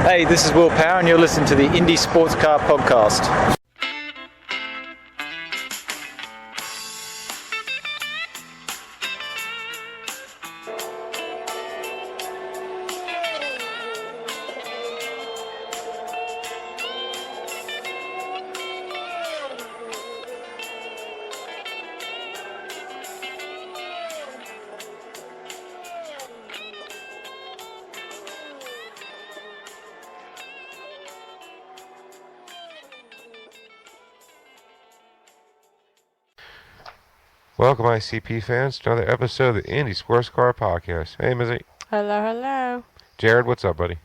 Hey, this is Will Power, and you're listening to the Indie Sports Car Podcast. Welcome, ICP fans, to another episode of the Indie Sports Car Podcast. Hey, Mizzy. Hello, hello. Jared, what's up, buddy?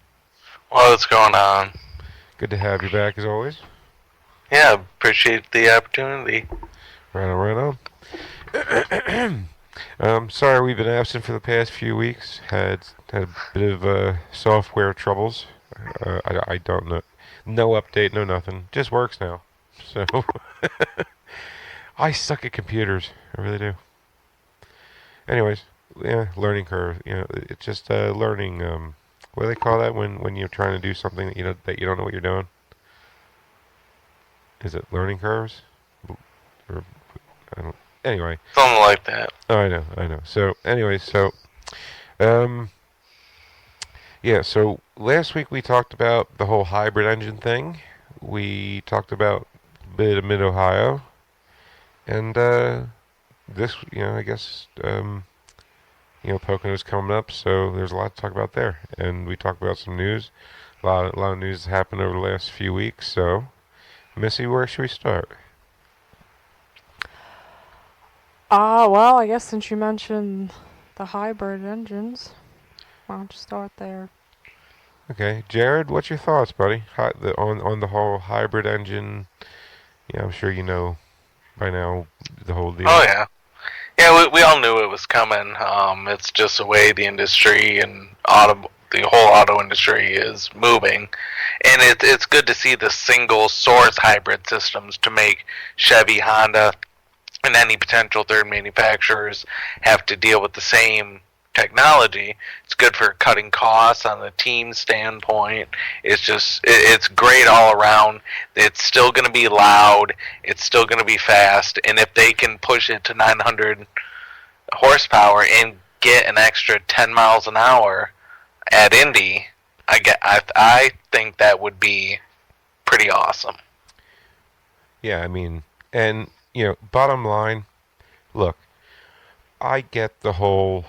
What's going on? Good to have you back, as always. Yeah, appreciate the opportunity. Right on. Sorry we've been absent for the past few weeks. Had a bit of software troubles. I don't know. No update, no nothing. Just works now. So, I suck at computers. I really do. Anyways, yeah, learning curve. You know, it's just learning. What do they call that when you're trying to do something that you don't know what you're doing? Is it learning curves? Or I don't. Anyway. Something like that. Oh, I know. So, anyways, yeah. So last week we talked about the whole hybrid engine thing. We talked about a bit of Mid-Ohio. And this, I guess, Pocono's coming up, so there's a lot to talk about there. And we talked about some news. A lot of news has happened over the last few weeks. So, Missy, where should we start? Well, I guess since you mentioned the hybrid engines, why don't you start there? Okay, Jared, what's your thoughts, buddy? On the whole hybrid engine? Yeah, I'm sure you know by now the whole deal. Oh, yeah. Yeah, we all knew it was coming. It's just the way the industry and the whole auto industry is moving. And it's good to see the single source hybrid systems to make Chevy, Honda, and any potential third manufacturers have to deal with the same technology. It's good for cutting costs on the team standpoint. It's great all around. It's still going to be loud. It's still going to be fast. And if they can push it to 900 horsepower and get an extra 10 miles an hour at Indy, I think that would be pretty awesome. Yeah, I mean, and bottom line, look, I get the whole,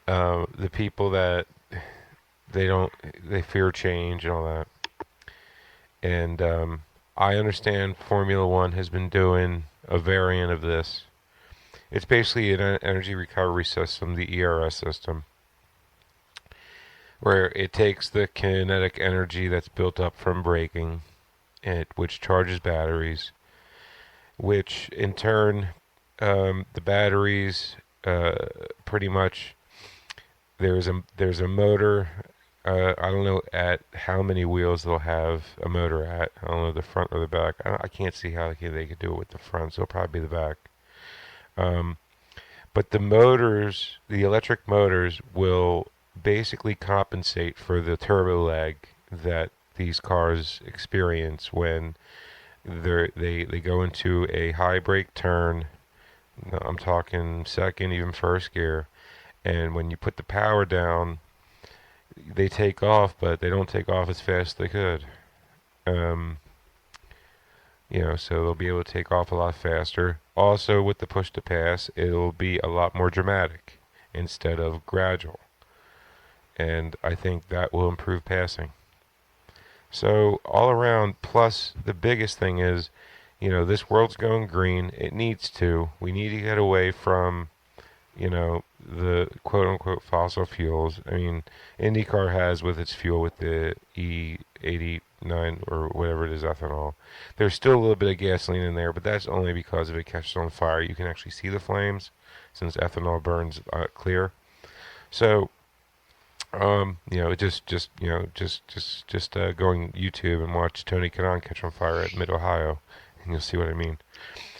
the people that they fear change and all that. And I understand Formula One has been doing a variant of this. It's basically an energy recovery system, the ERS system, where it takes the kinetic energy that's built up from braking, which charges batteries, which in turn, the batteries, pretty much, there's a motor. I don't know at how many wheels they'll have a motor at. I don't know the front or the back. I can't see how they could do it with the front, so it'll probably be the back. But the motors, the electric motors, will basically compensate for the turbo lag that these cars experience when they go into a high brake turn. I'm talking second, even first gear, and when you put the power down, they take off, but they don't take off as fast as they could. So they'll be able to take off a lot faster. Also, with the push to pass, it'll be a lot more dramatic instead of gradual. And I think that will improve passing. So all around, plus the biggest thing is, this world's going green. It needs to. We need to get away from, the quote-unquote fossil fuels. I mean, IndyCar has with its fuel with the E89 or whatever it is, ethanol. There's still a little bit of gasoline in there, but that's only because if it catches on fire, you can actually see the flames, since ethanol burns clear. So, just going YouTube and watch Tony Kanaan catch on fire at Mid-Ohio, and you'll see what I mean.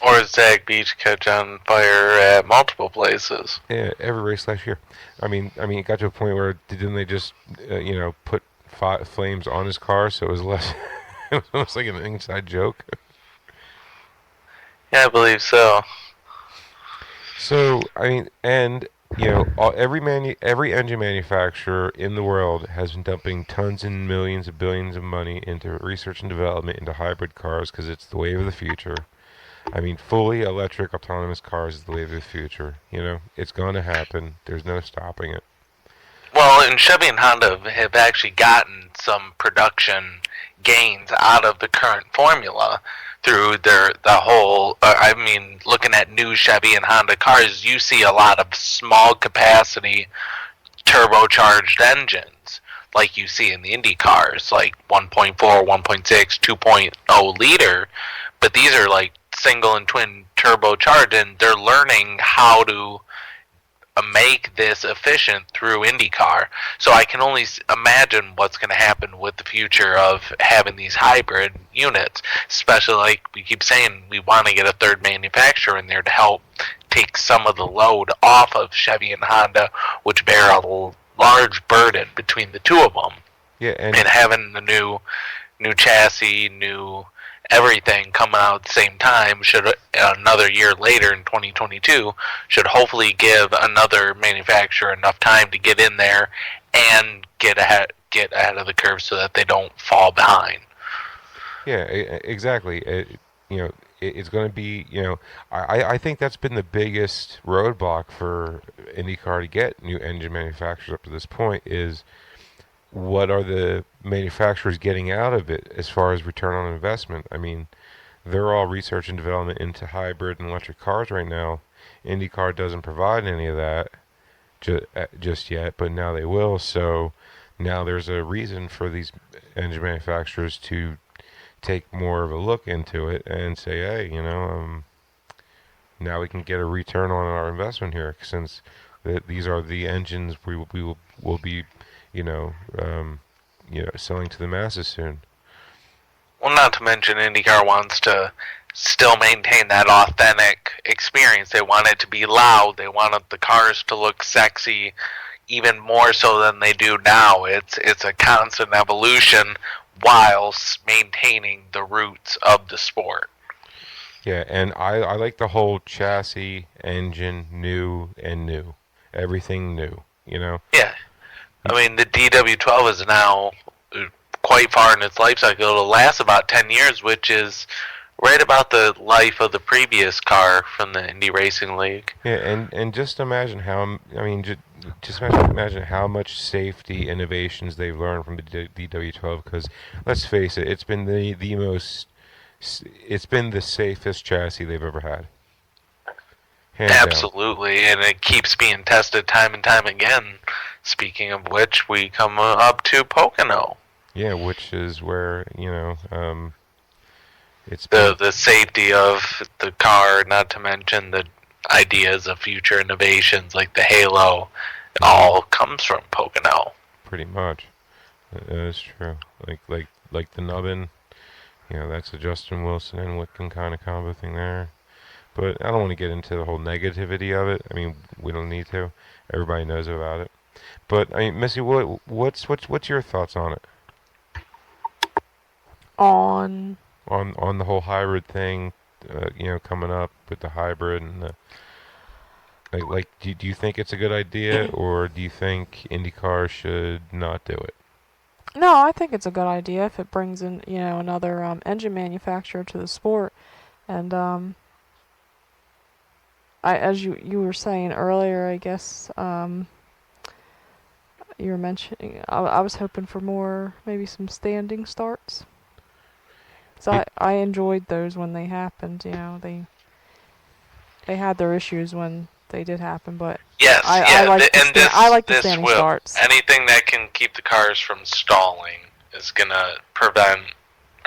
Or Zag Beach catch on fire at multiple places. Yeah, every race last year. I mean, it got to a point where didn't they just, put flames on his car, so it was less. It was almost like an inside joke. Yeah, I believe so. So I mean, and every engine manufacturer in the world has been dumping tons and millions of billions of money into research and development into hybrid cars because it's the wave of the future. I mean, fully electric autonomous cars is the wave of the future. It's going to happen. There's no stopping it. Well, and Chevy and Honda have actually gotten some production gains out of the current formula through the whole. I mean, looking at new Chevy and Honda cars, you see a lot of small capacity turbocharged engines like you see in the Indy cars, like 1.4, 1.6, 2.0 liter. But these are like single and twin turbocharged, and they're learning how to make this efficient through IndyCar. So I can only imagine what's going to happen with the future of having these hybrid units, especially like we keep saying we want to get a third manufacturer in there to help take some of the load off of Chevy and Honda, which bear a large burden between the two of them. Yeah, and having the new chassis, new everything coming out at the same time should another year later in 2022 should hopefully give another manufacturer enough time to get in there and get ahead of the curve so that they don't fall behind. Yeah, exactly. It's going to be, I think that's been the biggest roadblock for IndyCar to get new engine manufacturers up to this point is what are the manufacturers getting out of it as far as return on investment? I mean, they're all research and development into hybrid and electric cars right now. IndyCar doesn't provide any of that just yet, but now they will. So now there's a reason for these engine manufacturers to take more of a look into it and say, hey, now we can get a return on our investment here since these are the engines we will be selling to the masses soon. Well, not to mention IndyCar wants to still maintain that authentic experience. They want it to be loud. They want the cars to look sexy even more so than they do now. It's a constant evolution whilst maintaining the roots of the sport. Yeah, and I like the whole chassis, engine, new. Everything new, Yeah. I mean, the DW12 is now quite far in its life cycle. It'll last about 10 years, which is right about the life of the previous car from the Indy Racing League. Yeah, and just imagine how, just imagine how much safety innovations they've learned from the DW12, because let's face it, it's been it's been the safest chassis they've ever had. Hands Absolutely, down. And it keeps being tested time and time again. Speaking of which, we come up to Pocono. Yeah, which is where, it's the safety of the car, not to mention the ideas of future innovations like the Halo, it all comes from Pocono. Pretty much. That's true. Like the nubbin, that's a Justin Wilson and Whitcomb kind of combo thing there. But I don't want to get into the whole negativity of it. I mean, we don't need to. Everybody knows about it. But I mean, Missy, what's your thoughts on it? On the whole hybrid thing, coming up with the hybrid and the do you think it's a good idea, or do you think IndyCar should not do it? No, I think it's a good idea if it brings in, another engine manufacturer to the sport. And as you were saying earlier, I guess you were mentioning, I was hoping for more, maybe some standing starts. So I enjoyed those when they happened. They had their issues when they did happen, but yes, I like the standing starts. Anything that can keep the cars from stalling is gonna prevent,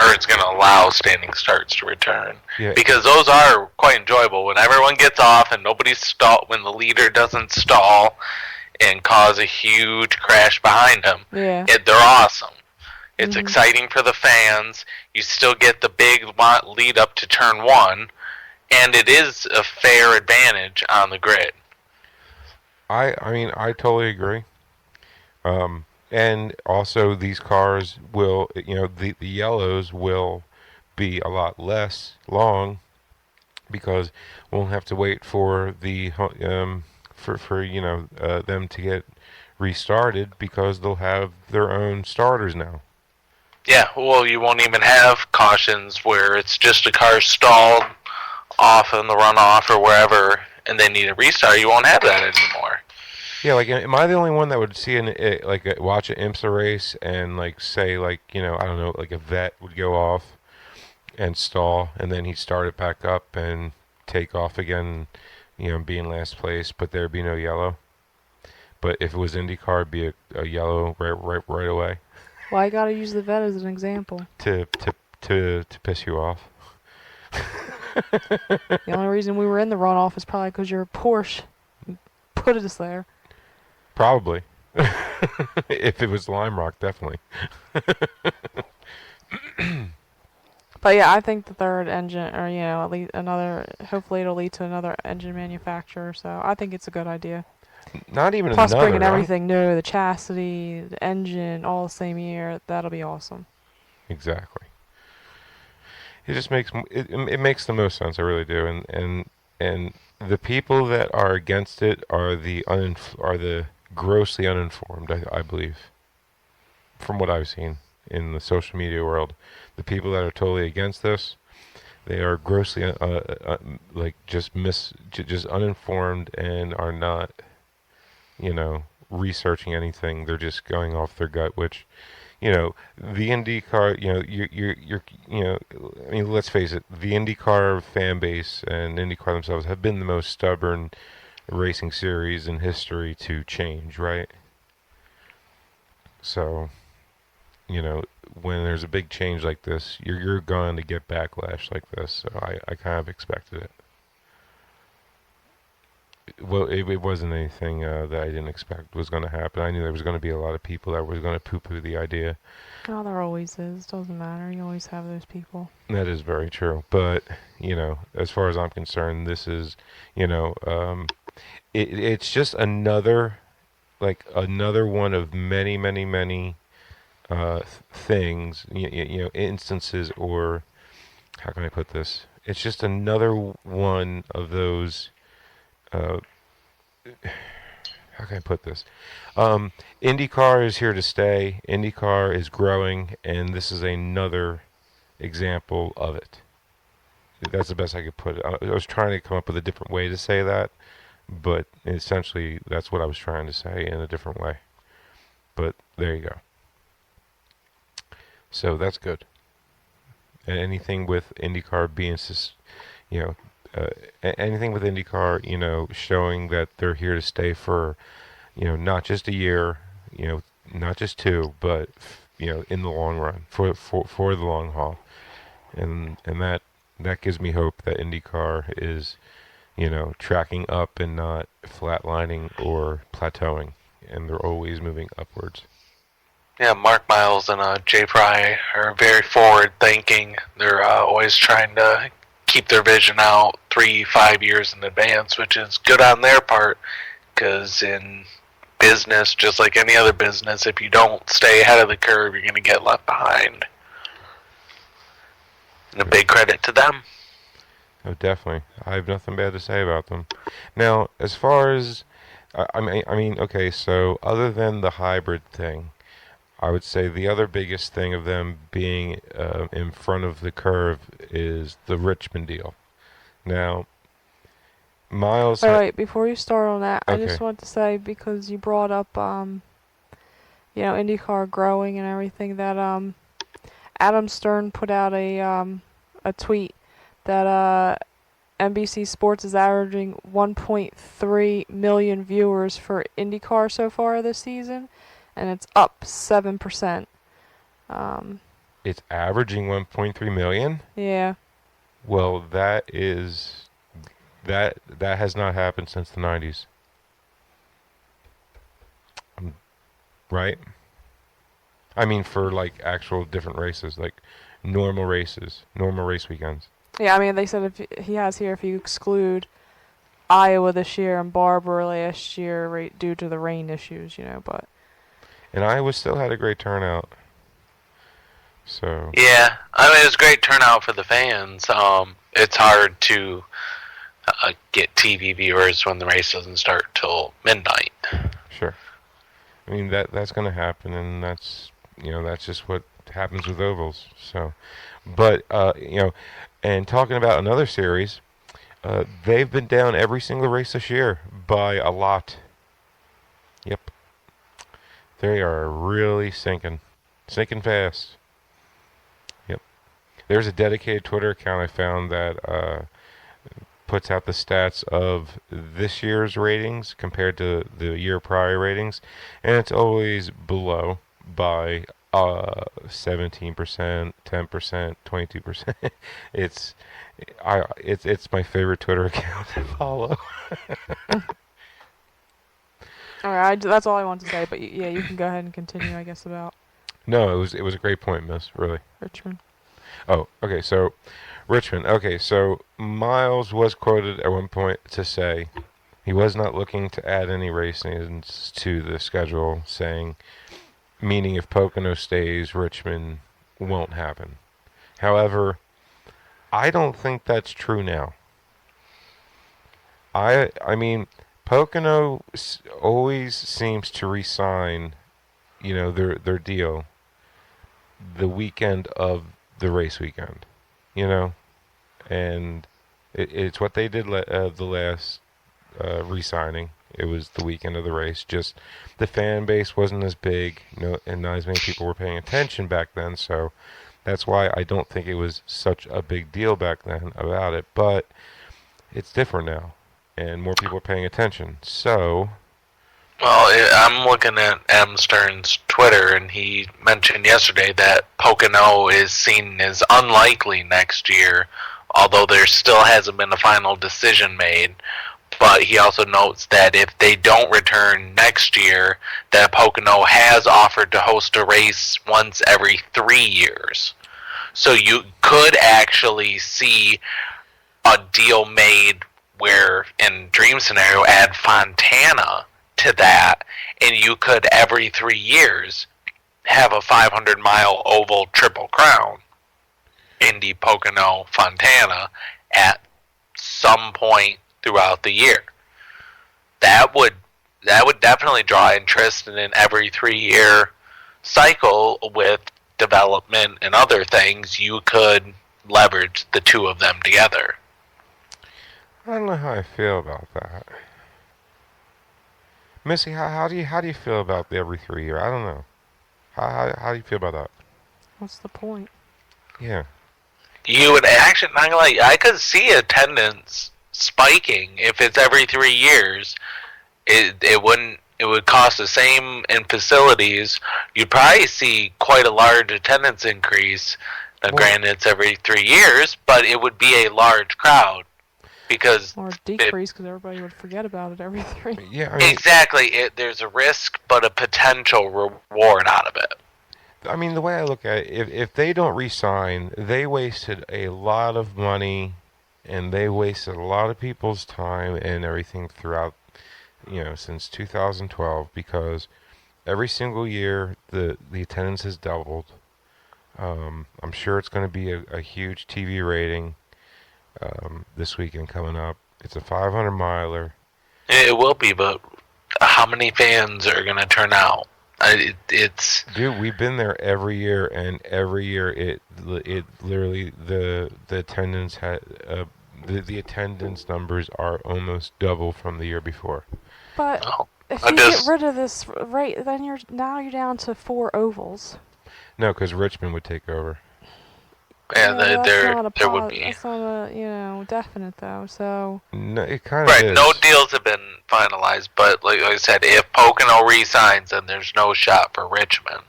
or it's gonna allow standing starts to return. Yeah. Because those are quite enjoyable when everyone gets off and nobody's stalled, when the leader doesn't stall and cause a huge crash behind them. Yeah. They're awesome. It's exciting for the fans. You still get the big lead up to turn one, and it is a fair advantage on the grid. I mean, I totally agree. And also, these cars will, the yellows will be a lot less long because we won't have to wait for them to get restarted because they'll have their own starters now. Yeah, well, you won't even have cautions where it's just a car stalled off in the runoff or wherever, and they need a restart. You won't have that anymore. Yeah, like, am I the only one that would see watch an IMSA race and like say like I don't know, like a vet would go off and stall and then he'd start it back up and take off again, be in last place, but there'd be no yellow. But if it was IndyCar, it'd be a yellow right away Why you gotta use the vet as an example? to piss you off. The only reason we were in the runoff is probably because you're a Porsche. You put us there. Probably. If it was Lime Rock, definitely. But yeah, I think the third engine, or at least another. Hopefully, it'll lead to another engine manufacturer. So I think it's a good idea. Not even Plus, another, bringing right? everything new, the chassis, the engine, all the same year. That'll be awesome. Exactly. It just makes it makes the most sense. I really do. And the people that are against it are the grossly uninformed. I believe, from what I've seen in the social media world, the people that are totally against this, they are grossly like just uninformed and are not researching anything. They're just going off their gut, which the IndyCar, I mean, let's face it, the IndyCar fan base and IndyCar themselves have been the most stubborn racing series in history to change, right? So, when there's a big change like this, you're going to get backlash like this. So I kind of expected it. Well, it wasn't anything that I didn't expect was going to happen. I knew there was going to be a lot of people that was going to poo-poo the idea. Oh, there always is. Doesn't matter. You always have those people. That is very true. But, as far as I'm concerned, this is, it's just another one of many, many, many things, instances, or how can I put this? It's just another one of those. How can I put this? IndyCar is here to stay. IndyCar is growing, and this is another example of it. That's the best I could put it. I was trying to come up with a different way to say that, but essentially that's what I was trying to say in a different way. But there you go. So that's good. And anything with IndyCar being, anything with IndyCar, showing that they're here to stay for, not just a year, not just two, but in the long run, for the long haul, and that gives me hope that IndyCar is, tracking up and not flatlining or plateauing, and they're always moving upwards. Yeah, Mark Miles and Jay Pry are very forward thinking. They're always trying to keep their vision out 3-5 years in advance, which is good on their part, because in business, just like any other business, if you don't stay ahead of the curve, you're going to get left behind. And a big credit to them. Oh, definitely. I have nothing bad to say about them. Now, as far as, I mean, okay, so other than the hybrid thing, I would say the other biggest thing of them being in front of the curve is the Richmond deal. Now, Miles... Wait, before you start on that, Okay. I just want to say, because you brought up, IndyCar growing and everything, that Adam Stern put out a tweet that NBC Sports is averaging 1.3 million viewers for IndyCar so far this season, and it's up 7%. It's averaging 1.3 million? Yeah. Well, that has not happened since the 90s. Right? I mean, for like actual different races, like normal race weekends. Yeah, I mean, they said if you exclude Iowa this year and Barber last year due to the rain issues, but... And Iowa still had a great turnout. So Yeah, I mean, it was a great turnout for the fans. It's hard to get TV viewers when the race doesn't start till midnight. sure. I mean that's going to happen, and that's just what happens with ovals. So, but and talking about another series, they've been down every single race this year by a lot. Yep, they are really sinking fast. Yep. There's a dedicated Twitter account I found that puts out the stats of this year's ratings compared to the year prior ratings, and it's always below by 17%, 10%, 22%. It's it's my favorite Twitter account to follow. All right, that's all I wanted to say. But yeah, you can go ahead and continue, I guess, about No, it was a great point, Miss. Really. Richmond. Oh, okay. So Richmond. Okay, so Miles was quoted at one point to say he was not looking to add any racings to the schedule, saying, meaning if Pocono stays, Richmond won't happen. However, I don't think that's true now. I mean, Pocono always seems to re-sign, their deal the weekend of the race weekend, and it's what they did the last re-signing. It was the weekend of the race. Just the fan base wasn't as big, and not as many people were paying attention back then. So that's why I don't think it was such a big deal back then about it. But it's different now, and more people are paying attention. So. Well, I'm looking at M. Stern's Twitter, and he mentioned yesterday that Pocono is seen as unlikely next year, although there still hasn't been a final decision made. But he also notes that if they don't return next year, that Pocono has offered to host a race once every 3 years. So you could actually see a deal made where, in dream scenario, add Fontana to that, and you could every 3 years have a 500-mile oval triple crown, Indy, Pocono, Fontana, at some point throughout the year. That would definitely draw interest in an every 3-year cycle with development and other things. You could leverage the two of them together. I don't know how I feel about that. Missy, how do you feel about the every 3 year? I don't know. How do you feel about that? What's the point? Yeah. You would actually, not gonna lie, I could see attendance spiking if it's every 3 years. It would cost the same in facilities. You'd probably see quite a large attendance increase. Now, granted, it's every 3 years, but it would be a large crowd. Because or decrease because everybody would forget about it every 3. Yeah, I mean, exactly. There's a risk, but a potential reward out of it. I mean, the way I look at it, if they don't re-sign, they wasted a lot of money, and they wasted a lot of people's time and everything throughout, since 2012, because every single year the attendance has doubled. I'm sure it's going to be a huge TV rating. This weekend coming up. It's a 500-miler. It will be, but how many fans are going to turn out? It's Dude, we've been there every year, and every year it literally the attendance the attendance numbers are almost double from the year before. But if you get rid of this rate, then you're down to 4 ovals. No, because Richmond would take over. Yeah, there would be. That's not a definite though. So no, it kind of is. No deals have been finalized, but like I said, if Pocono re-signs, then there's no shot for Richmond.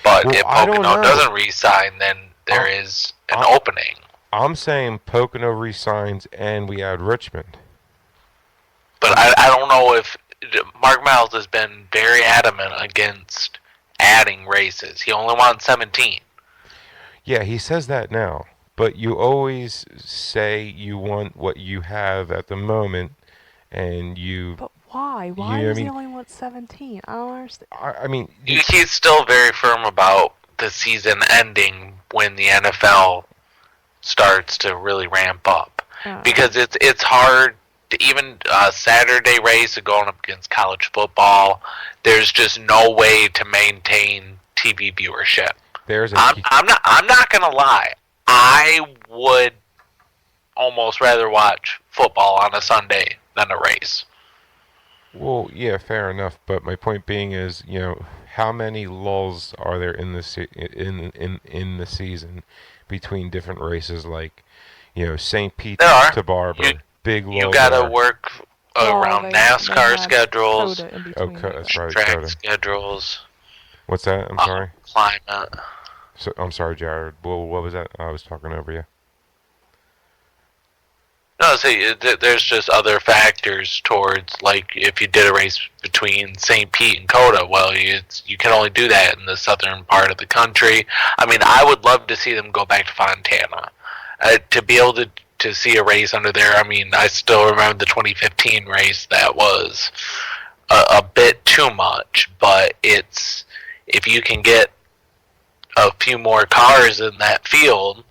But if Pocono doesn't re-sign, then there is an opening. I'm saying Pocono re-signs and we add Richmond. But I don't know if Mark Miles has been very adamant against adding races. He only wants 17. Yeah, he says that now, but you always say you want what you have at the moment, and you Why? Why does he only want 17? I don't understand. I mean, He's still very firm about the season ending when the NFL starts to really ramp up, because it's hard to even a Saturday race going up against college football. There's just no way to maintain TV viewership. I'm not gonna lie. I would almost rather watch football on a Sunday than a race. Well, yeah, fair enough. But my point being is, how many lulls are there in the in the season between different races, like, St. Pete to Barber, big lull. You gotta work around NASCAR schedules, that's right, track schedules. What's that? I'm sorry. Climate. So, I'm sorry, Jared. Well, what was that? I was talking over you. No, see, there's just other factors towards, like, if you did a race between St. Pete and Coda, well, you can only do that in the southern part of the country. I mean, I would love to see them go back to Fontana. To be able to see a race under there, I mean, I still remember the 2015 race. That was a bit too much, but if you can get a few more cars in that field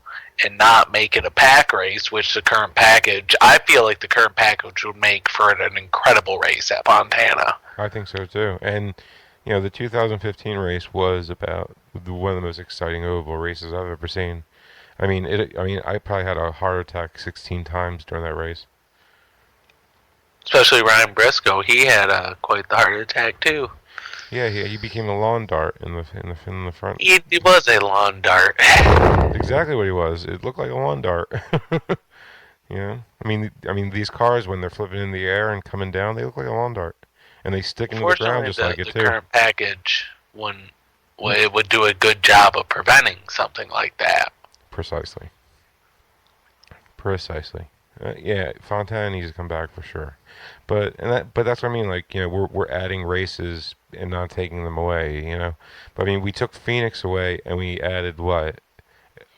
and not make it a pack race, which the current package, I feel like the current package would make for an incredible race at Fontana. I think so too. And, the 2015 race was about one of the most exciting oval races I've ever seen. I mean, I probably had a heart attack 16 times during that race. Especially Ryan Briscoe, he had quite the heart attack too. Yeah, he became a lawn dart in the front. He was a lawn dart. Exactly what he was. It looked like a lawn dart. I mean, these cars, when they're flipping in the air and coming down, they look like a lawn dart, and they stick into the ground just like it too. The current package it would do a good job of preventing something like that. Precisely. Yeah, Fontana needs to come back for sure. But that's what I mean. Like, we're adding races and not taking them away. But I mean, we took Phoenix away and we added what?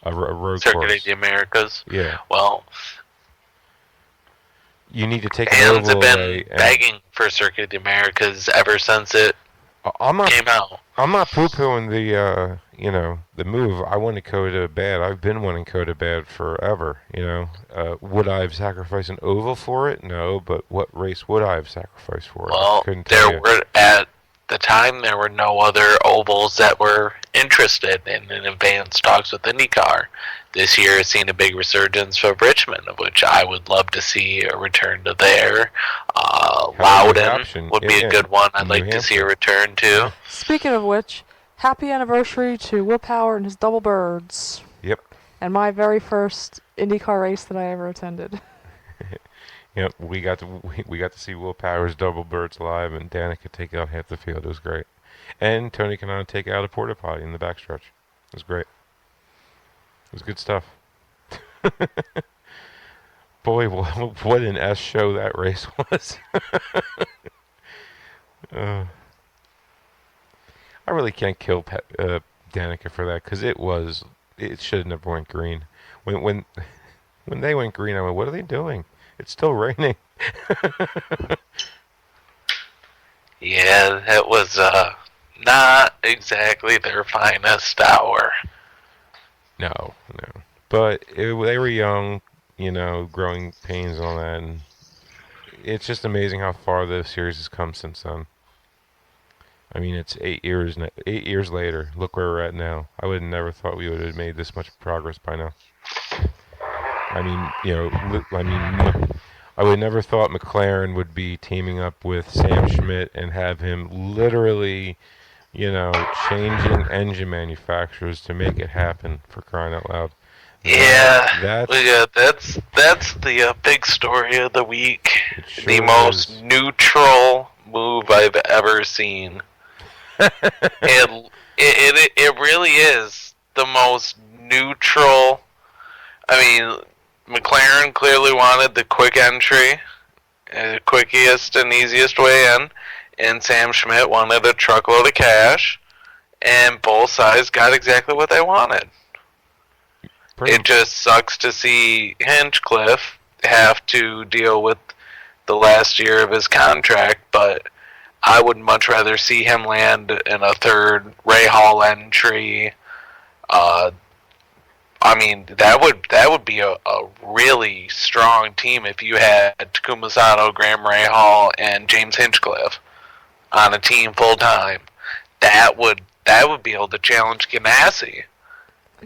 A road Circuit course. of the Americas. Yeah. Well, you need to take fans an oval have away. been begging for Circuit of the Americas ever since it came out. I'm not poo-pooing the move. I wanted Coda bad. I've been wanting Coda bad forever. Would I have sacrificed an oval for it? No, but what race would I have sacrificed for it? Well, at the time there were no other ovals that were interested in advanced talks with IndyCar. This year has seen a big resurgence of Richmond, of which I would love to see a return to there. Loudon would be a good one. I'd like to see a return to. Speaking of which, happy anniversary to Will Power and his double birds. Yep. And my very first IndyCar race that I ever attended. Yep, we got to see Will Power's double birds live, and Danica take out half the field. It was great, and Tony Kanaan take out a porta potty in the backstretch. It was great. It was good stuff. Boy, what an S show that race was. I really can't kill Danica for that, because it should have never went green. When they went green, I went, what are they doing? It's still raining. Yeah, that was not exactly their finest hour. No. But they were young, growing pains and all that, and it's just amazing how far the series has come since then. I mean, it's 8 years. 8 years later, look where we're at now. I would have never thought we would have made this much progress by now. I would never thought McLaren would be teaming up with Sam Schmidt and have him literally, changing engine manufacturers to make it happen, for crying out loud. That's the big story of the week. Sure the most neutral move I've ever seen. It really is the most neutral. I mean, McLaren clearly wanted the quick entry, the quickest and easiest way in, and Sam Schmidt wanted a truckload of cash, and both sides got exactly what they wanted. It just sucks to see Hinchcliffe have to deal with the last year of his contract, but I would much rather see him land in a third Ray Hall entry. I mean, that would be a really strong team if you had Takuma Sato, Graham Rahal, and James Hinchcliffe on a team full time. That would be able to challenge Ganassi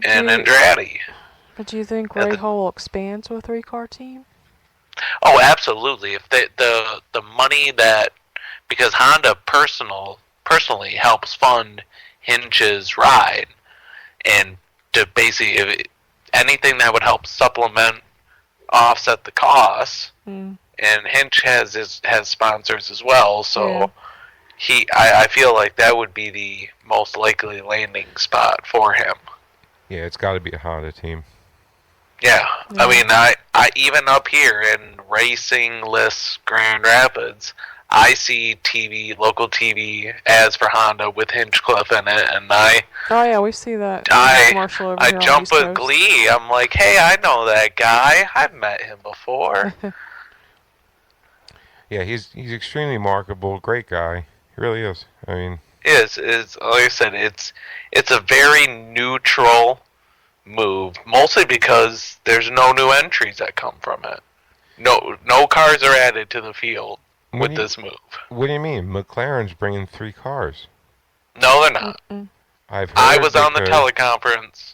and Andretti. But do you think Ray Hall will expand to a 3-car team? Oh, absolutely. If the money that, because Honda personally helps fund Hinch's ride, and to basically anything that would help supplement, offset the costs, and Hinch has sponsors as well, so I feel like that would be the most likely landing spot for him. Yeah, it's got to be a Honda team. Yeah, I mean, I even up here in racing-less Grand Rapids, I see local TV ads for Honda with Hinchcliffe in it, and oh yeah, we see that commercial over here I jump on the East with Coast. glee. I'm like, hey, I know that guy. I've met him before. Yeah, he's extremely marketable, great guy. He really is. I mean, is like I said, it's a very neutral move, mostly because there's no new entries that come from it. No cars are added to the field with this move. What do you mean? McLaren's bringing 3 cars. No, they're not. I was on the teleconference.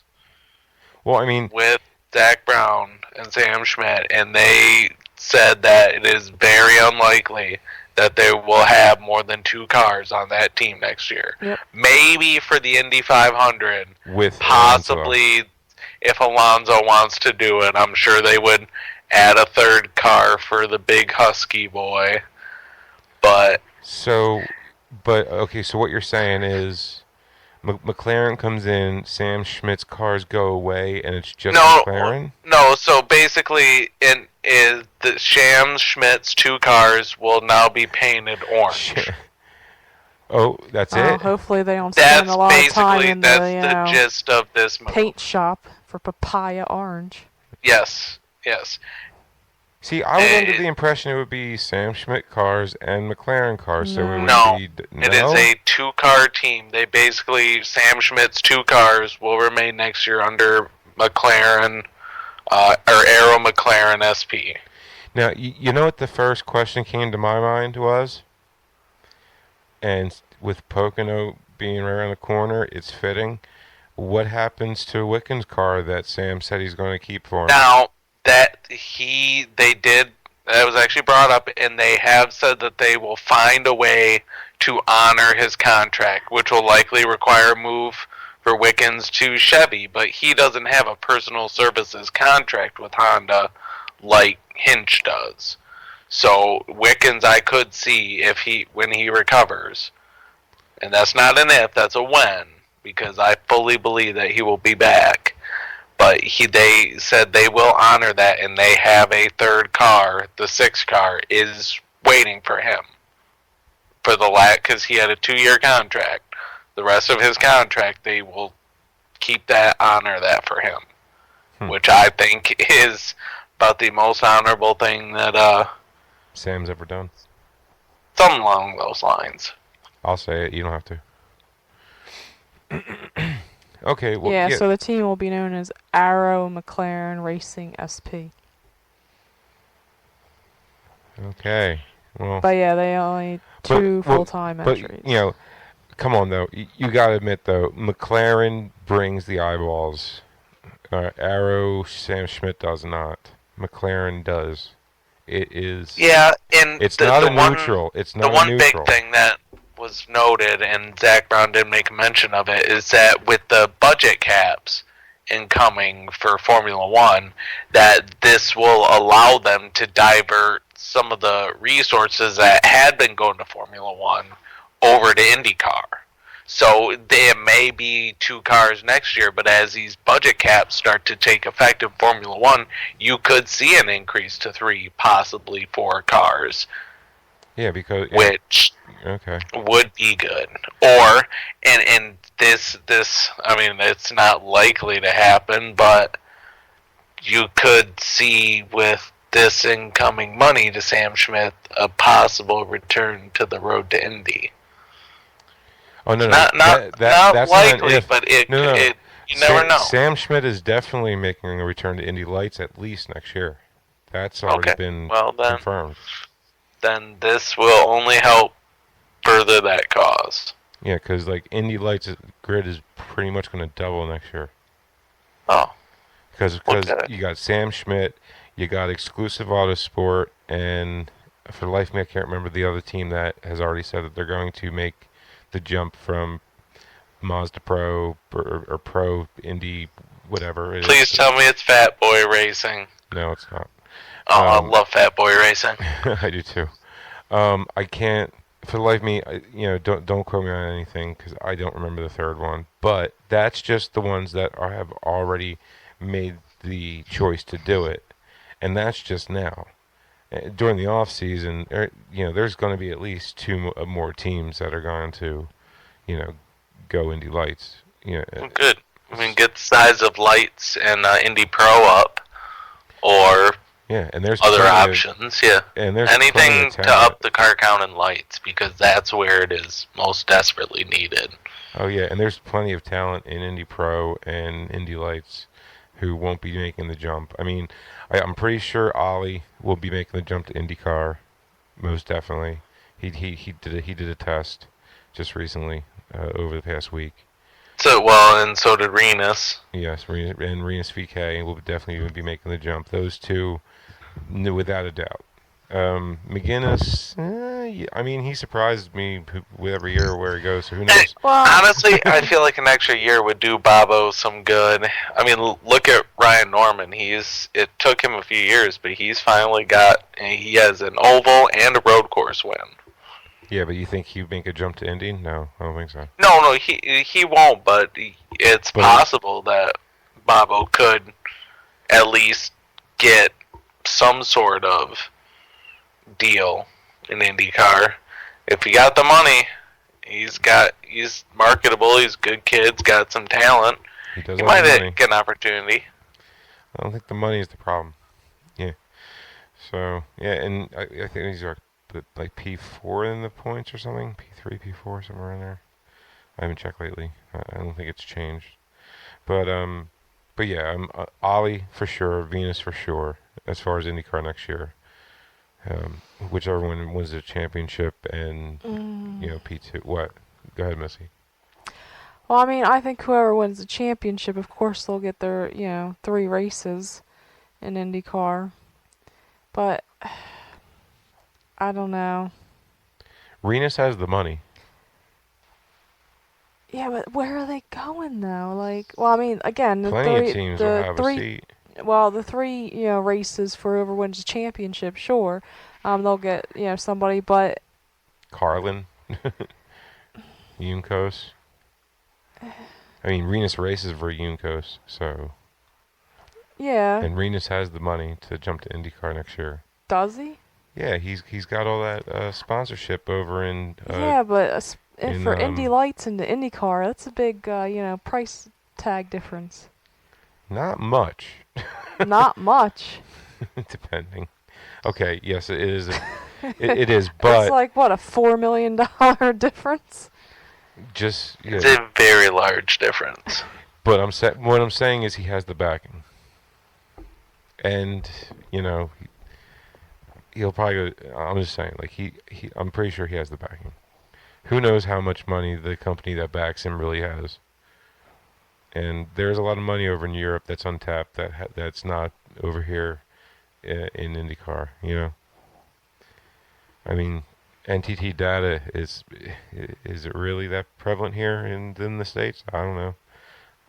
Well, I mean, with Zach Brown and Sam Schmidt, and they said that it is very unlikely that they will have more than 2 cars on that team next year. Yep. Maybe for the Indy 500, with possibly Alonso. If Alonso wants to do it, I'm sure they would add a 3rd car for the big husky boy. But okay, so what you're saying is McLaren comes in, Sam Schmidt's cars go away, and it's just McLaren? No, so basically, the Sam Schmidt's 2 cars will now be painted orange. Oh, that's it? Hopefully they don't spend a lot of time in the gist of this move. Paint shop for Papaya Orange. Yes. See, I was under the impression it would be Sam Schmidt cars and McLaren cars, so it would be... No? It is a 2-car team. They basically, Sam Schmidt's 2 cars will remain next year under McLaren, or Aero McLaren SP. Now, you know what the first question came to my mind was? And with Pocono being right around the corner, it's fitting. What happens to Wickens' car that Sam said he's going to keep for him? Now, that was actually brought up, and they have said that they will find a way to honor his contract, which will likely require a move for Wickens to Chevy, but he doesn't have a personal services contract with Honda like Hinch does. So Wickens I could see when he recovers. And that's not an if, that's a when, because I fully believe that he will be back. But they said they will honor that, and they have a 3rd car. The 6th car is waiting for him for because he had a 2-year contract. The rest of his contract, they will honor that for him, which I think is about the most honorable thing that Sam's ever done. Something along those lines. I'll say it. You don't have to. Okay. Well, yeah, so the team will be known as Arrow McLaren Racing SP. Okay. Well. But yeah, they only 2 full-time entries. But, come on, though. You got to admit, though, McLaren brings the eyeballs. Arrow, Sam Schmidt does not. McLaren does. It is... Yeah, and it's not a neutral. It's not the one a neutral. big thing that was noted, and Zach Brown did make a mention of it, is that with the budget caps incoming for Formula One, that this will allow them to divert some of the resources that had been going to Formula One over to IndyCar. So there may be 2 cars next year, but as these budget caps start to take effect in Formula One, you could see an increase to 3, possibly 4 cars. Yeah, because... Which would be good. Or, and this, I mean, it's not likely to happen, but you could see with this incoming money to Sam Schmidt a possible return to the road to Indy. Oh no, Not that's likely, not an if. but it No, no. you never know. Sam Schmidt is definitely making a return to Indy Lights at least next year. That's already been confirmed. Then this will only help further that cause. Yeah, because like Indy Lights grid is pretty much going to double next year. Oh. Because you got Sam Schmidt, you got Exclusive Autosport, and for the life of me, I can't remember the other team that has already said that they're going to make the jump from Mazda Pro or Pro Indy, whatever it is. Please tell me it's Fat Boy Racing. No, it's not. Oh, I love Fat Boy Racing. I do too. I can't, for the life of me, don't quote me on anything because I don't remember the third one. But that's just the ones that have already made the choice to do it, and that's just now. During the off season, there's going to be at least two more teams that are going to, go Indy Lights. Well, good. I mean, get the size of Lights and Indy Pro up, or and there's other options. And there's anything to up the car count in Lights because that's where it is most desperately needed. Oh yeah, and there's plenty of talent in Indy Pro and Indy Lights who won't be making the jump. I mean, I'm pretty sure Ollie will be making the jump to IndyCar, most definitely. He did a test just recently over the past week. And so did Renus. Yes, and Renus VK will definitely be making the jump. Those two, without a doubt. McGinnis, I mean, he surprised me with every year where he goes, so who knows? Well, honestly, I feel like an extra year would do Bobo some good. I mean, look at Ryan Norman. It took him a few years, but he has an oval and a road course win. Yeah, but you think he'd make a jump to Indy? No, I don't think so. No, he won't, but it's possible that Bobo could at least get some sort of deal in IndyCar. If he got the money, he's marketable, he's a good kid, got some talent. He might get an opportunity. I don't think the money is the problem. Yeah. So, and I think these are like P4 in the points or something. P3, P4, somewhere in there. I haven't checked lately. I don't think it's changed. But yeah, Ollie for sure, Venus for sure, as far as IndyCar next year. Whichever one wins the championship and, P2. What? Go ahead, Missy. Well, I mean, I think whoever wins the championship, of course, they'll get their, 3 races in IndyCar. But I don't know. Renus has the money. Yeah, but where are they going though? Like, well, I mean, again, plenty of teams will have a seat. Well, the 3, races for whoever wins the championship, sure, they'll get, somebody, but Carlin, Juncos. I mean, Renus races for Juncos, so. Yeah. And Renus has the money to jump to IndyCar next year. Does he? Yeah, he's got all that sponsorship over in. Yeah, but for Indy Lights and the IndyCar, that's a big, price tag difference. Not much. Not much. Depending. Okay, yes, it is. It is, but it's like what, a $4 million difference? Just it's a very large difference. But what I'm saying is he has the backing, and he'll probably go. I'm just saying, like I'm pretty sure he has the backing. Who knows how much money the company that backs him really has? And there's a lot of money over in Europe that's untapped that's not over here in IndyCar. I mean, NTT data is it really that prevalent here in the States? I don't know.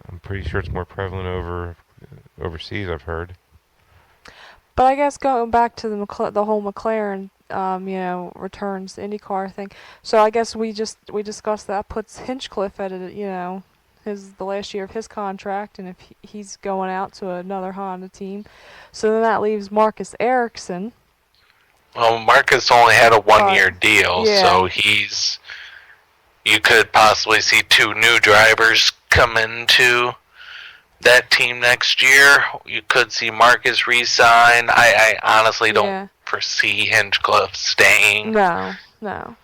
I'm pretty sure it's more prevalent overseas, I've heard. But I guess going back to the whole McLaren, returns to IndyCar thing. So I guess we discussed that puts Hinchcliffe at the last year of his contract, and if he's going out to another Honda team, so then that leaves Marcus Ericsson. Well, Marcus only had a 1-year deal, so you could possibly see 2 new drivers come into that team next year. You could see Marcus resign. I honestly don't foresee Hinchcliffe staying. No. No,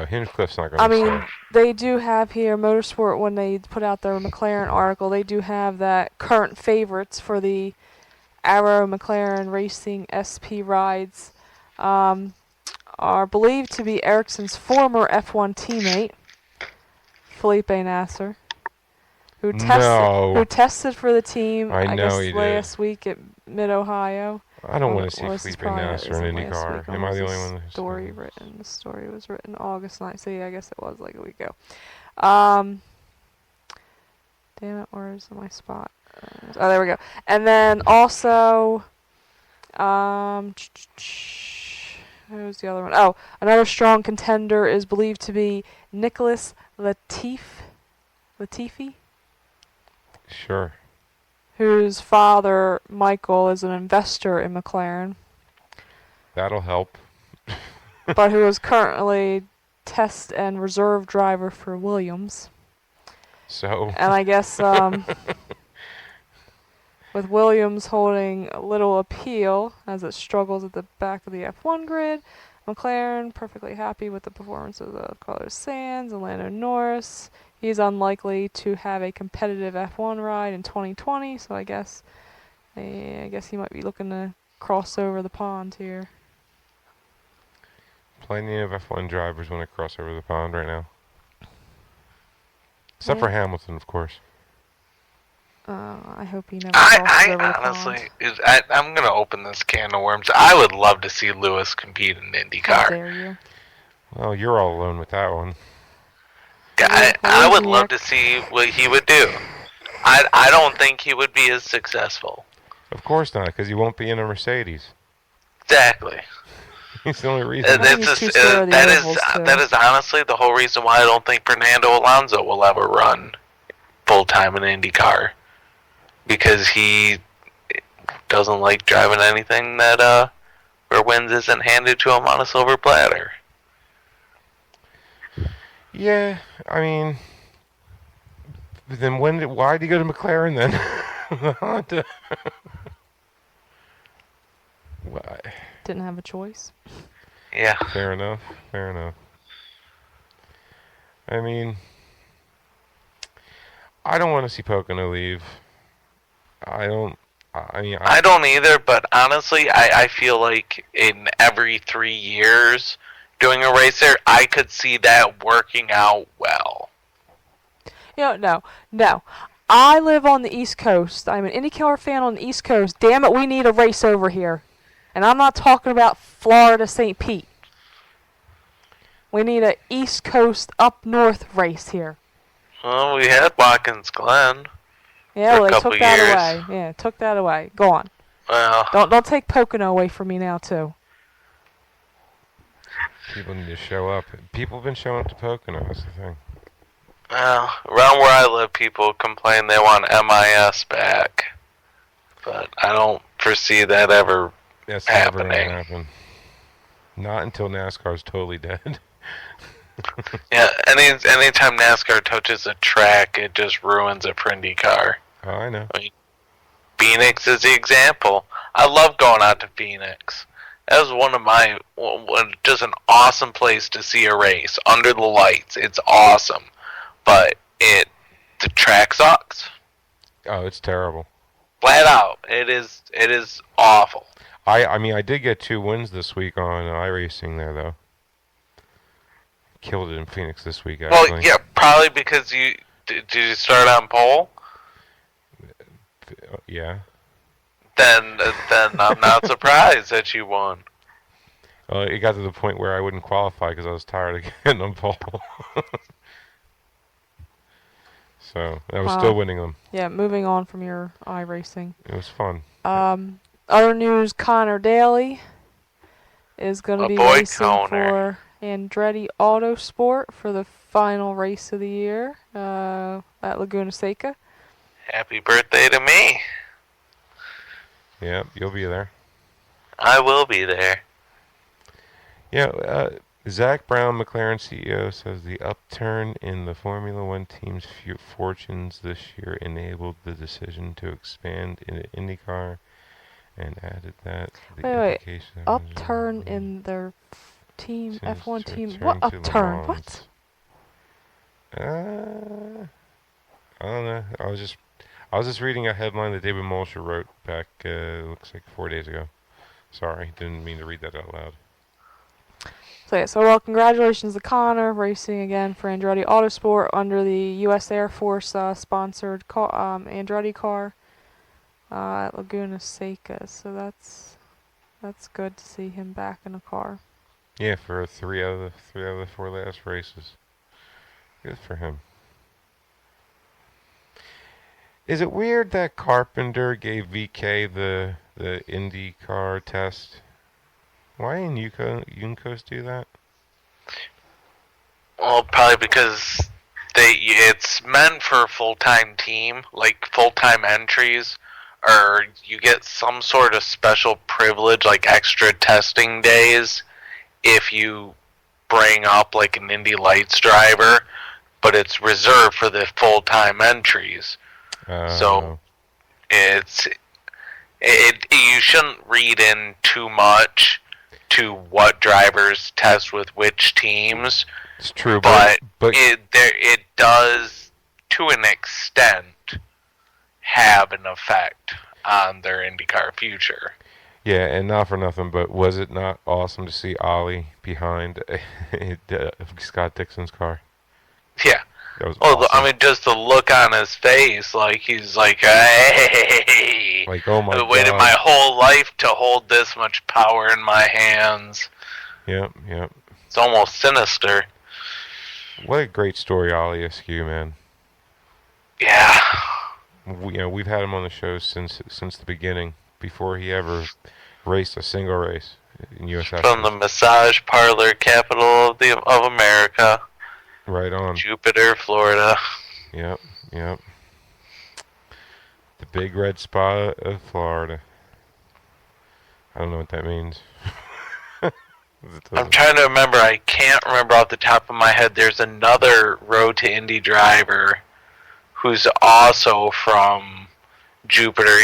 Hinchcliffe's not going I to mean, stay. they do have here, Motorsport, when they put out their McLaren article, they do have that current favorites for the Arrow McLaren Racing SP rides are believed to be Ericsson's former F1 teammate, Felipe Nasser, who tested for the team, I know guess, he last week at Mid-Ohio. I don't want to see Well, this is Felipe probably- Nasser in isn't last IndyCar. week, Am I the only one? The story was written August 9th, so yeah, I guess it was like a week ago. Damn it, where's my spot? Oh, there we go. And then also, who's the other one? Oh, another strong contender is believed to be Nicholas Latifi, Sure. whose father, Michael, is an investor in McLaren, That'll help. but who is currently test and reserve driver for Williams. So. And I guess with Williams holding a little appeal as it struggles at the back of the F1 grid, McLaren perfectly happy with the performances of Carlos Sainz and Lando Norris. He's unlikely to have a competitive F1 ride in 2020, so I guess he might be looking to cross over the pond here. Plenty of F1 drivers want to cross over the pond right now. Except for Hamilton, of course. I hope he never crosses over the honestly, pond. I'm going to open this can of worms. I would love to see Lewis compete in IndyCar. How dare you? Well, you're all alone with that one. I would love to see what he would do. I don't think he would be as successful. Of course not, because he won't be in a Mercedes. Exactly. He's the only reason. That is honestly the whole reason why I don't think Fernando Alonso will ever run full-time in IndyCar. Because he doesn't like driving anything that where wins isn't handed to him on a silver platter. Yeah, I mean, then why did he go to McLaren then? Honda. Why? Didn't have a choice. Yeah. Fair enough. I mean, I don't want to see Pocono leave. I don't either, but honestly, I feel like in every 3 years doing a race there, I could see that working out well. No. I live on the East Coast. I'm an IndyCar fan on the East Coast. Damn it, we need a race over here. And I'm not talking about Florida St. Pete. We need a East Coast up north race here. Well, we had Watkins Glen. Yeah, well, they took that away. Yeah, took that away. Go on. Well, don't take Pocono away from me now, too. People need to show up. People have been showing up to Pocono. That's the thing. Well, around where I live, people complain they want MIS back, but I don't foresee that ever That's happening. never gonna happen. Not until NASCAR's totally dead. Yeah, anytime NASCAR touches a track, it just ruins it for IndyCar. Oh, I know. I mean, Phoenix is the example. I love going out to Phoenix. That was just an awesome place to see a race under the lights. It's awesome, but the track sucks. Oh, it's terrible. Flat out, it is awful. I mean, I did get 2 wins this week on iRacing there, though. Killed it in Phoenix this week, actually. Well, yeah, probably because did you start on pole? Yeah. Then I'm not surprised that you won. It got to the point where I wouldn't qualify because I was tired of getting on pole. So I was still winning them. Yeah, moving on from your iRacing. It was fun. Other news, Connor Daly is going to be racing for Andretti Autosport for the final race of the year at Laguna Seca. Happy birthday to me. Yeah, you'll be there. I will be there. Yeah, Zach Brown, McLaren CEO, says the upturn in the Formula One team's fortunes this year enabled the decision to expand into IndyCar and added that the Wait. implication of Upturn in their team, since F1 to team. return What to Le upturn? Mans. What? I don't know. I was just reading a headline that David Molcher wrote back. Looks like 4 days ago. Sorry, didn't mean to read that out loud. Well, congratulations to Connor, racing again for Andretti Autosport under the U.S. Air Force sponsored Andretti car at Laguna Seca. So that's good to see him back in a car. Yeah, for three out of the 4 last races. Good for him. Is it weird that Carpenter gave VK the IndyCar test? Why didn't Juncos do that? Well, probably because it's meant for a full-time team, like full-time entries, or you get some sort of special privilege, like extra testing days, if you bring up like an Indy Lights driver, but it's reserved for the full-time entries. So you shouldn't read in too much to what drivers test with which teams. It's true, but it does to an extent have an effect on their IndyCar future. Yeah, and not for nothing, but was it not awesome to see Ollie behind Scott Dixon's car? Yeah. That was awesome. I mean, just the look on his face, like he's like, hey, like, oh my God. I've waited my whole life to hold this much power in my hands. Yep. It's almost sinister. What a great story, Ollie Askew, man. Yeah. We've had him on the show since the beginning, before he ever raced a single race in USF. From the massage parlor capital of America. Right on. Jupiter, Florida. Yep. The big red spot of Florida. I don't know what that means. I'm trying to remember. I can't remember off the top of my head. There's another Road to Indy driver who's also from Jupiter.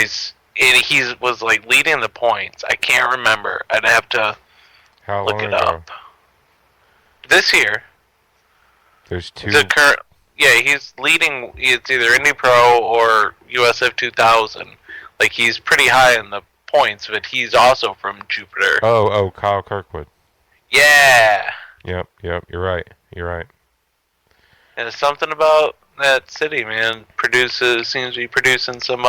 He was like leading the points. I can't remember. I'd have to look it up. This year. There's two. He's leading. It's either Indy Pro or USF 2000. Like, he's pretty high in the points, but he's also from Jupiter. Oh, Kyle Kirkwood. Yeah. Yep. You're right. And it's something about that city, man. Seems to be producing some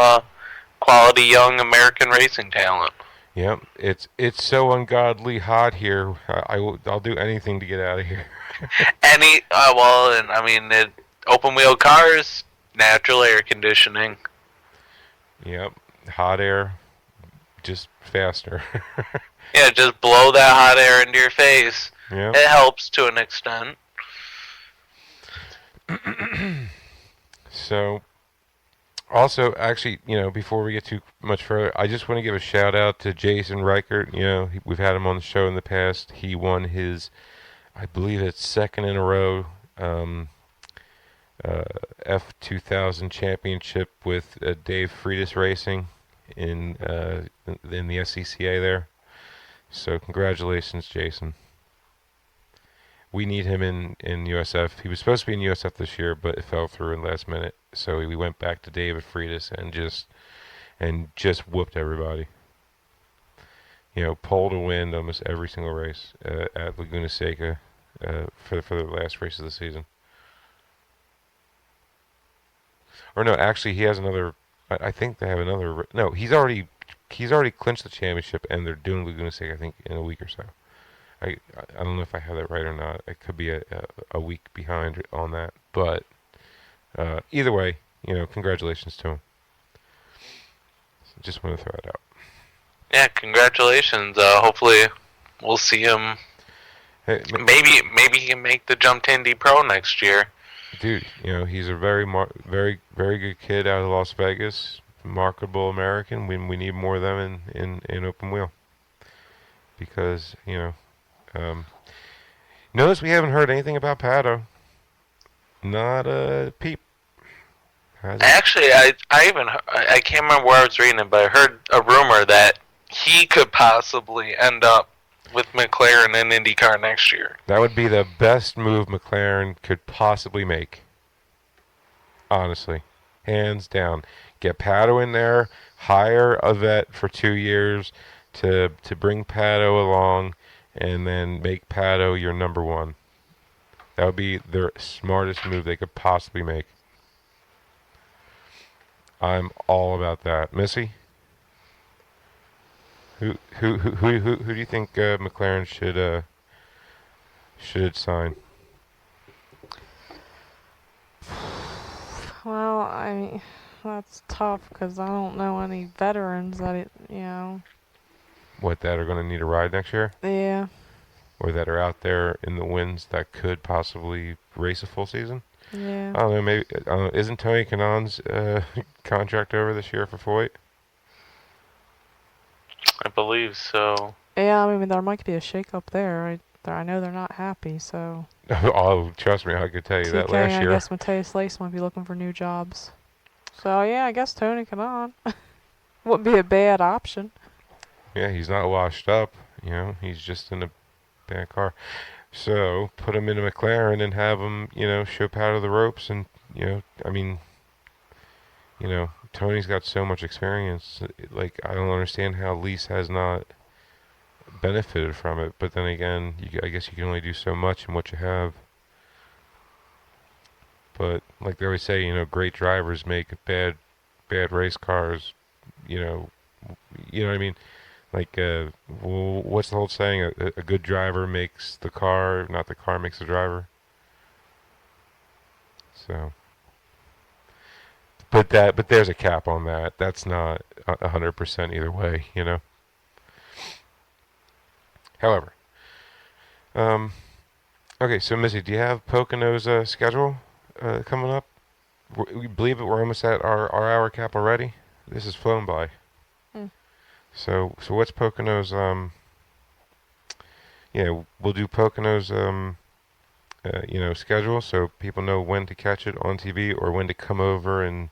quality young American racing talent. Yep. It's so ungodly hot here. I'll do anything to get out of here. Open wheel cars, natural air conditioning. Yep. Hot air, just faster. Yeah, just blow that hot air into your face. Yep. It helps to an extent. So, also, actually, before we get too much further, I just want to give a shout out to Jason Reichert. We've had him on the show in the past. He won his, I believe it's second in a row, F2000 championship with Dave Freitas Racing in the SCCA there. So congratulations, Jason. We need him in USF. He was supposed to be in USF this year, but it fell through in last minute. So we went back to David Freitas and just whooped everybody. Pole to win almost every single race at Laguna Seca for the last race of the season. Or no, actually, he has another. I think they have another. No, he's already clinched the championship, and they're doing Laguna Seca, I think, in a week or so. I don't know if I have that right or not. It could be a week behind on that, but either way, congratulations to him. Just want to throw it out. Yeah, congratulations. Hopefully, we'll see him. Hey, maybe he can make the jump to Indy Pro next year. Dude, he's a very very good kid out of Las Vegas. Marketable American. We need more of them in open wheel. Because Notice we haven't heard anything about Pato. Not a peep. Has it? Actually, I even I can't remember where I was reading it, but I heard a rumor that he could possibly end up with McLaren in IndyCar next year. That would be the best move McLaren could possibly make. Honestly. Hands down. Get Pato in there, hire a vet for 2 years to bring Pato along, and then make Pato your number one. That would be their smartest move they could possibly make. I'm all about that. Missy? Who do you think McLaren should sign? Well, I mean, that's tough because I don't know any veterans that What, that are going to need a ride next year? Yeah. Or that are out there in the wins that could possibly race a full season? Yeah. I don't know. Maybe isn't Tony Kanon's contract over this year for Foyt? I believe so. Yeah, I mean, there might be a shake-up there. I know they're not happy, so... Oh, trust me, I could tell you that TK, last I year. guess Mateus Lace might be looking for new jobs. So, yeah, I guess Tony Kanon wouldn't be a bad option. Yeah, he's not washed up. He's just in a bad car. So put him in a McLaren and have him, show Pato the ropes. And I mean, Tony's got so much experience. Like, I don't understand how Lease has not benefited from it. But then again, I guess you can only do so much in what you have. But like they always say, great drivers make bad race cars. You know what I mean? Like, what's the whole saying? A good driver makes the car, not the car makes the driver. So, but there's a cap on that. That's not 100% either way, However, okay. So Missy, do you have Pocono's schedule coming up? We believe it. We're almost at our hour cap already. This has flown by. So what's Pocono's we'll do Pocono's schedule so people know when to catch it on TV or when to come over and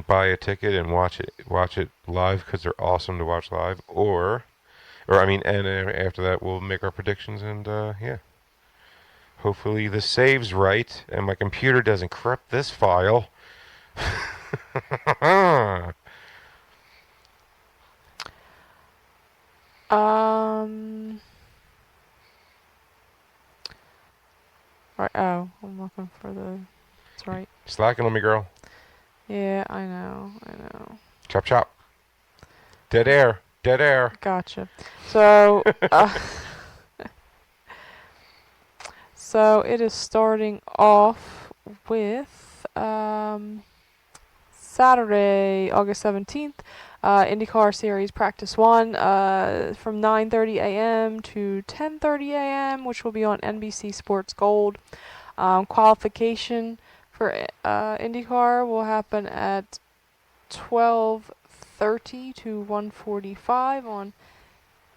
buy a ticket and watch it live because they're awesome to watch live and after that we'll make our predictions and hopefully this saves right and my computer doesn't corrupt this file. Right. Oh, I'm looking for the... That's right. Slacking on me, girl. Yeah, I know. Chop chop. Dead air. Gotcha. So, so it is starting off with Saturday, August 17th, IndyCar Series Practice 1 from 9:30 a.m. to 10:30 a.m., which will be on NBC Sports Gold. Qualification for IndyCar will happen at 12:30 to 1:45 on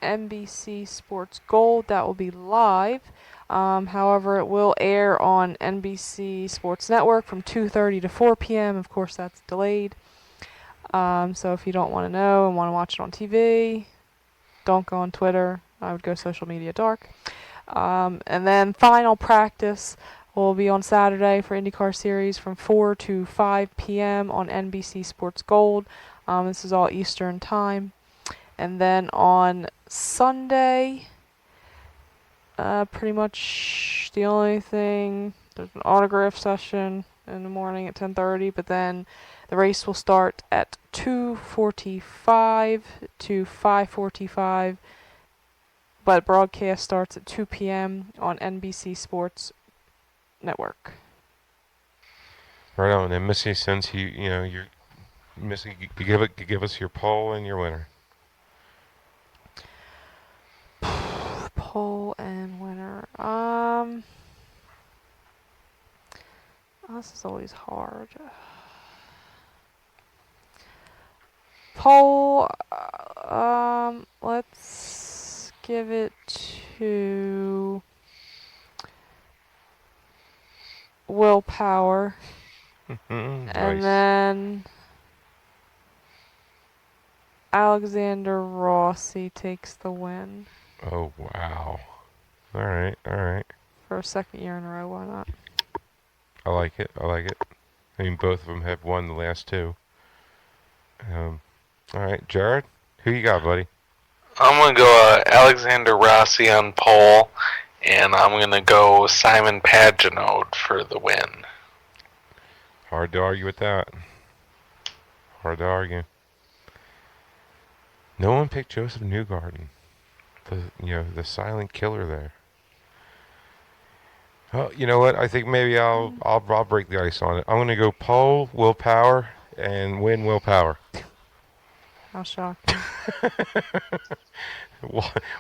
NBC Sports Gold. That will be live. However, it will air on NBC Sports Network from 2:30 to 4 p.m. Of course, that's delayed. So if you don't want to know and want to watch it on TV, don't go on Twitter. I would go social media dark. And then final practice will be on Saturday for IndyCar Series from 4 to 5 p.m. on NBC Sports Gold. This is all Eastern time. And then on Sunday, pretty much the only thing, there's an autograph session in the morning at 10:30, but then the race will start at 2:45 to 5:45, but broadcast starts at 2 p.m. on NBC Sports Network. Right on. And Missy, since you're Missy, give us your poll and your winner. Poll and winner. This is always hard. Poll. Let's give it to Will Power. Nice. And then Alexander Rossi takes the win Oh, wow. All right, all right. for a second year in a row. Why not? I like it. I like it. I mean, both of them have won the last two. All right, Jared, who you got, buddy? I'm gonna go Alexander Rossi on pole, and I'm gonna go Simon Pagenaud for the win. Hard to argue with that. Hard to argue. No one picked Joseph Newgarden, the silent killer there. Oh, you know what? I think maybe I'll break the ice on it. I'm gonna go pole, Will Power, and win Will Power. How shocking.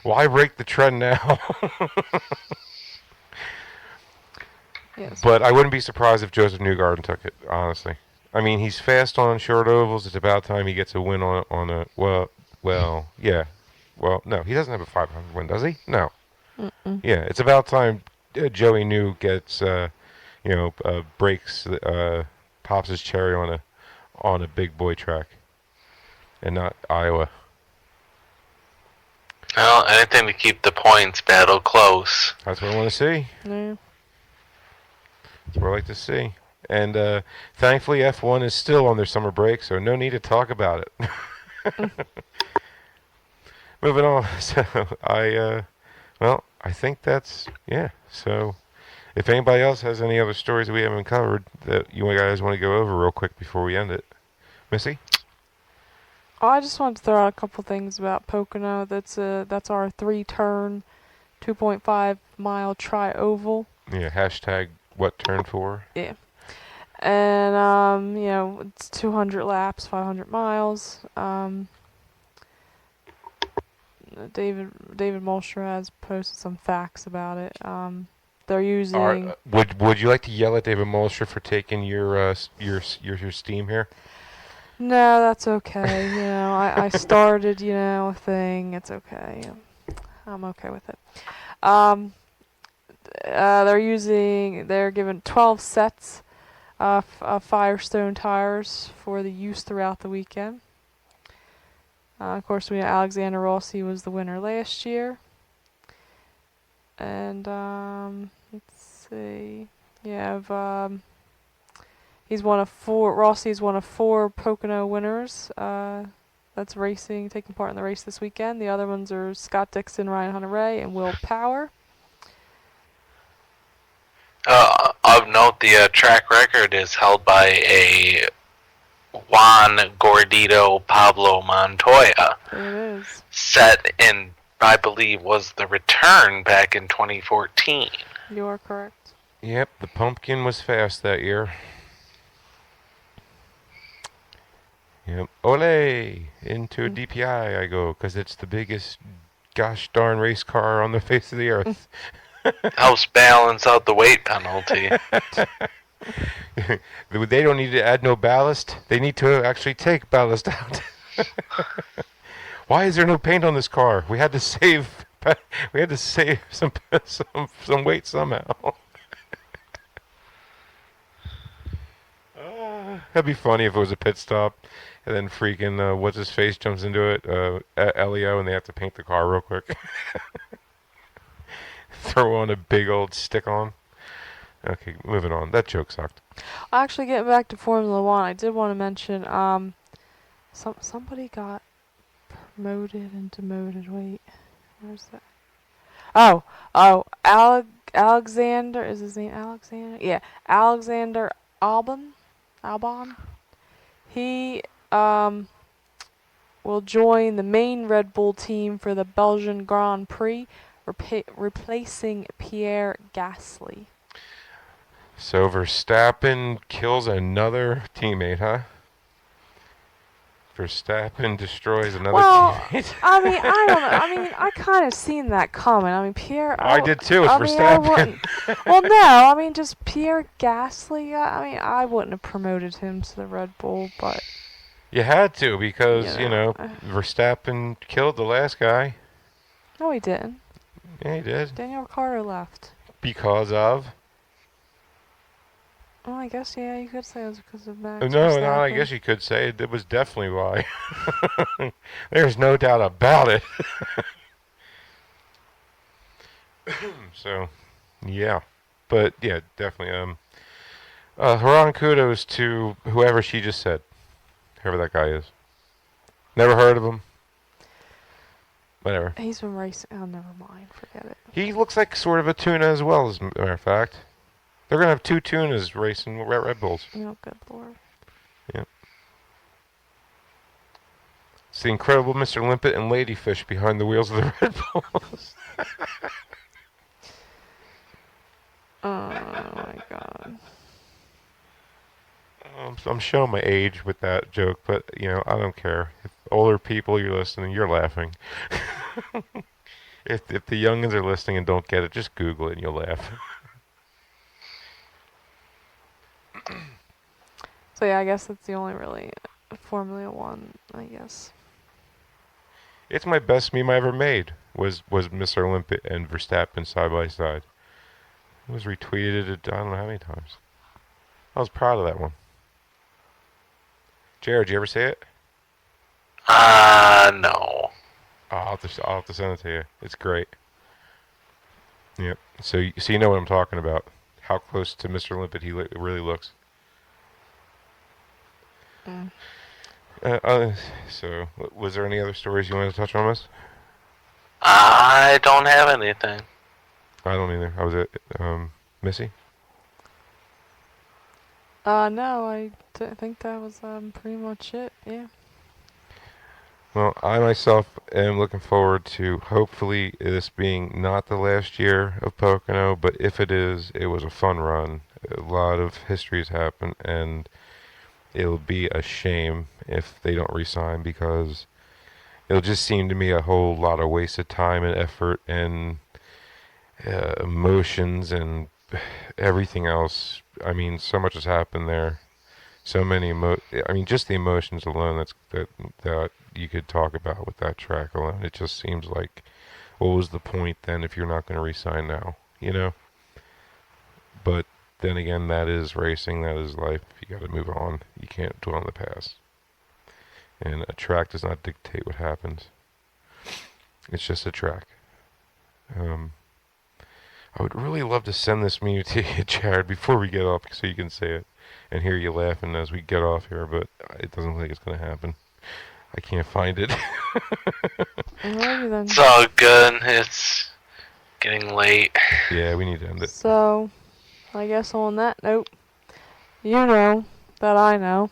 Why break the trend now? Yes. But I wouldn't be surprised if Joseph Newgarden took it, honestly. I mean, he's fast on short ovals. It's about time he gets a win on a yeah. Well, no, he doesn't have a 500 win, does he? No. Mm-mm. Yeah, it's about time Joey New gets breaks pops his cherry on a big boy track, and not Iowa. Well, anything to keep the points battle close. That's what I want to see. Yeah. That's what I like to see. And thankfully, F1 is still on their summer break, so no need to talk about it. Moving on. So I think that's So, if anybody else has any other stories that we haven't covered that you guys want to go over real quick before we end it, Missy? Oh, I just wanted to throw out a couple things about Pocono. That's our 3-turn, 2.5-mile tri-oval. Yeah. Hashtag what turn for? Yeah. And it's 200 laps, 500 miles. David Mulcher has posted some facts about it. They're using. Would you like to yell at David Mulcher for taking your steam here? No, that's okay. I started a thing. It's okay. I'm okay with it. They're given 12 sets of Firestone tires for the use throughout the weekend. Of course, we know Alexander Rossi was the winner last year. And let's see. You have Rossi is one of 4 Pocono winners. That's taking part in the race this weekend. The other ones are Scott Dixon, Ryan Hunter-Reay, and Will Power. Of note, the track record is held by a Juan Gordito Pablo Montoya. There it is. Set in, I believe, was the return back in 2014. You are correct. Yep, the pumpkin was fast that year. Yep. Ole! Into a DPI I go, because it's the biggest gosh darn race car on the face of the earth. Helps balance out the weight penalty. They don't need to add no ballast. They need to actually take ballast out. Why is there no paint on this car? We had to save some weight somehow. That'd be funny if it was a pit stop, and then freaking what's his face jumps into it, Elio, and they have to paint the car real quick. Throw on a big old stick-on. Okay, moving on. That joke sucked. Actually, getting back to Formula One, I did want to mention somebody got promoted and demoted. Wait, where's that? Oh, Alexander, is his name Alexander? Yeah, Alexander Albon. He will join the main Red Bull team for the Belgian Grand Prix, replacing Pierre Gasly. So Verstappen kills another teammate, huh? Verstappen destroys another teammate. I mean, I don't know. I mean, I kind of seen that coming. I mean, Pierre. I did too. It's Verstappen. Well, no. I mean, just Pierre Gasly. I mean, I wouldn't have promoted him to the Red Bull, but you had to because Verstappen killed the last guy. No, he didn't. Yeah, he did. Daniel Ricciardo left. Because of. Well, I guess, yeah, you could say it was because of Max No, I Verstappen. guess you could say it was definitely why. There's no doubt about it. So, yeah. But, yeah, definitely. Haran kudos to whoever she just said. Whoever that guy is. Never heard of him. Whatever. He's been racing. Oh, never mind. Forget it. He looks like sort of a tuna as well, as a matter of fact. They're going to have two tunas racing Red Bulls. Oh, good lord. Yep. It's the incredible Mr. Limpet and Ladyfish behind the wheels of the Red Bulls. Oh, my God. I'm showing my age with that joke, but, I don't care. If older people, you're listening, you're laughing. If the youngins are listening and don't get it, just Google it and you'll laugh. So, yeah, I guess that's the only really Formula One, I guess. It's my best meme I ever made, was Mr. Limpet and Verstappen side by side. It was retweeted, I don't know how many times. I was proud of that one. Jared, did you ever see it? No. I'll have to send it to you. It's great. Yep. So you know what I'm talking about. How close to Mr. Limpet he really looks. Mm. So, was there any other stories you wanted to touch on, Miss? I don't have anything. I don't either. I was at Missy. No, I think that was pretty much it. Yeah. Well, I myself am looking forward to hopefully this being not the last year of Pocono, but if it is, it was a fun run. A lot of history's happened, and it'll be a shame if they don't resign, because it'll just seem to me a whole lot of wasted time and effort and emotions and everything else. I mean, so much has happened there. So many just the emotions alone that you could talk about with that track alone. It just seems like, what was the point then if you're not going to re-sign now, But then again, that is racing, that is life. You got to move on. You can't dwell on the past. And a track does not dictate what happens. It's just a track. I would really love to send this meme to you, Jared, before we get off, so you can say it and hear you laughing as we get off here, but it doesn't look like it's going to happen. I can't find it. Alrighty then. It's all good. It's getting late. Yeah, we need to end it. So, I guess on that note, you know that I know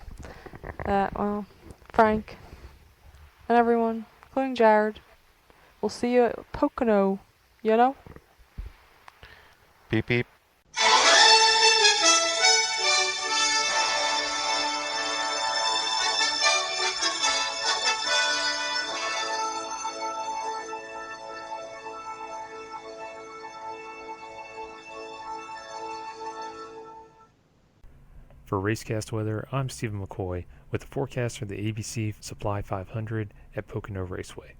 that, well, Frank and everyone, including Jared, will see you at Pocono, Beep, beep. For Racecast Weather, I'm Stephen McCoy with the forecast for the ABC Supply 500 at Pocono Raceway.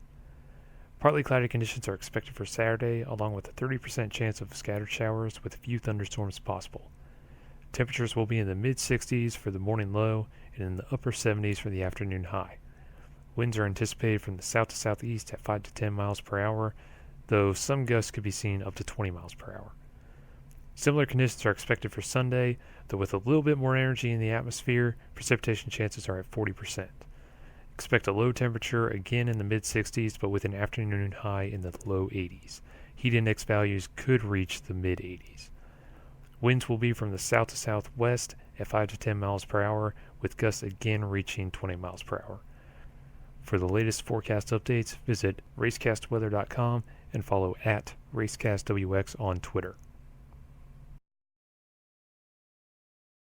Partly cloudy conditions are expected for Saturday, along with a 30% chance of scattered showers with a few thunderstorms possible. Temperatures will be in the mid-60s for the morning low and in the upper 70s for the afternoon high. Winds are anticipated from the south to southeast at 5 to 10 miles per hour, though some gusts could be seen up to 20 miles per hour. Similar conditions are expected for Sunday, though with a little bit more energy in the atmosphere, precipitation chances are at 40%. Expect a low temperature again in the mid-60s, but with an afternoon high in the low 80s. Heat index values could reach the mid-80s. Winds will be from the south to southwest at 5 to 10 miles per hour, with gusts again reaching 20 miles per hour. For the latest forecast updates, visit racecastweather.com and follow @RacecastWX on Twitter.